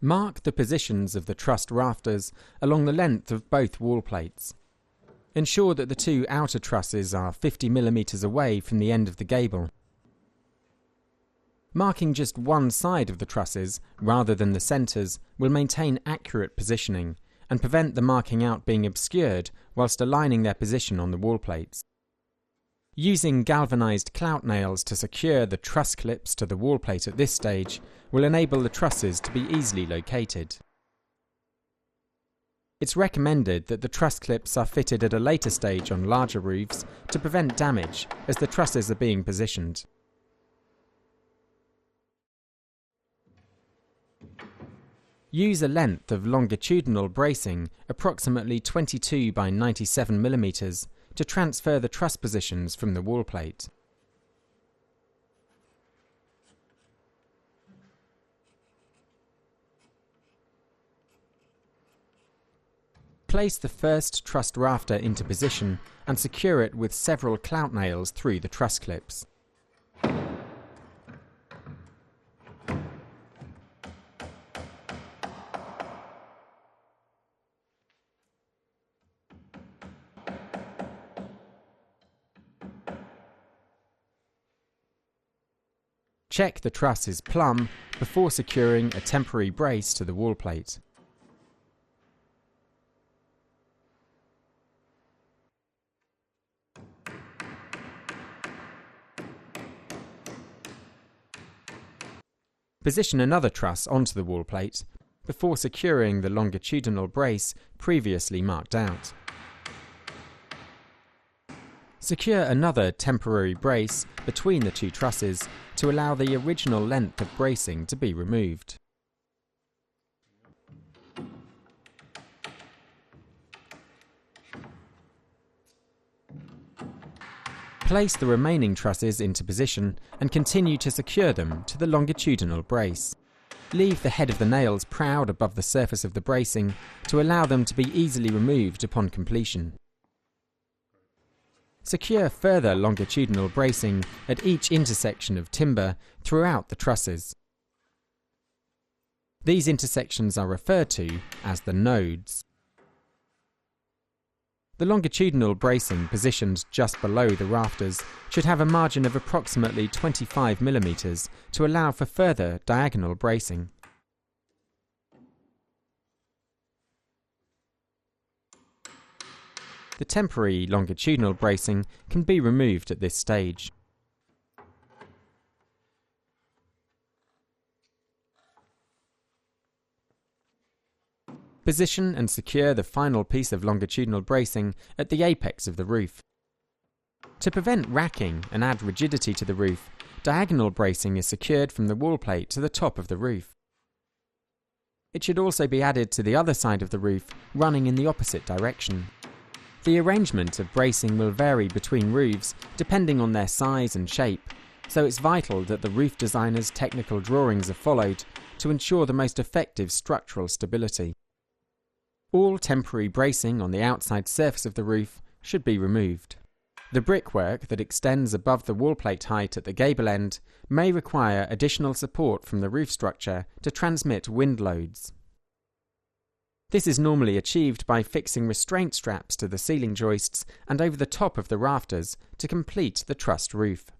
Mark the positions of the trussed rafters along the length of both wall plates. Ensure that the two outer trusses are 50 mm away from the end of the gable. Marking just one side of the trusses rather than the centres will maintain accurate positioning and prevent the marking out being obscured whilst aligning their position on the wall plates. Using galvanised clout nails to secure the truss clips to the wall plate at this stage will enable the trusses to be easily located. It's recommended that the truss clips are fitted at a later stage on larger roofs to prevent damage as the trusses are being positioned. Use a length of longitudinal bracing approximately 22 by 97 mm to transfer the truss positions from the wall plate. Place the first trussed rafter into position and secure it with several clout nails through the truss clips. Check the truss is plumb before securing a temporary brace to the wall plate. Position another truss onto the wall plate before securing the longitudinal brace previously marked out. Secure another temporary brace between the two trusses to allow the original length of bracing to be removed. Place the remaining trusses into position and continue to secure them to the longitudinal brace. Leave the head of the nails proud above the surface of the bracing to allow them to be easily removed upon completion. Secure further longitudinal bracing at each intersection of timber throughout the trusses. These intersections are referred to as the nodes. The longitudinal bracing positioned just below the rafters should have a margin of approximately 25 mm to allow for further diagonal bracing. The temporary longitudinal bracing can be removed at this stage. Position and secure the final piece of longitudinal bracing at the apex of the roof. To prevent racking and add rigidity to the roof, diagonal bracing is secured from the wall plate to the top of the roof. It should also be added to the other side of the roof, running in the opposite direction. The arrangement of bracing will vary between roofs depending on their size and shape, so it's vital that the roof designer's technical drawings are followed to ensure the most effective structural stability. All temporary bracing on the outside surface of the roof should be removed. The brickwork that extends above the wall plate height at the gable end may require additional support from the roof structure to transmit wind loads. This is normally achieved by fixing restraint straps to the ceiling joists and over the top of the rafters to complete the trussed roof.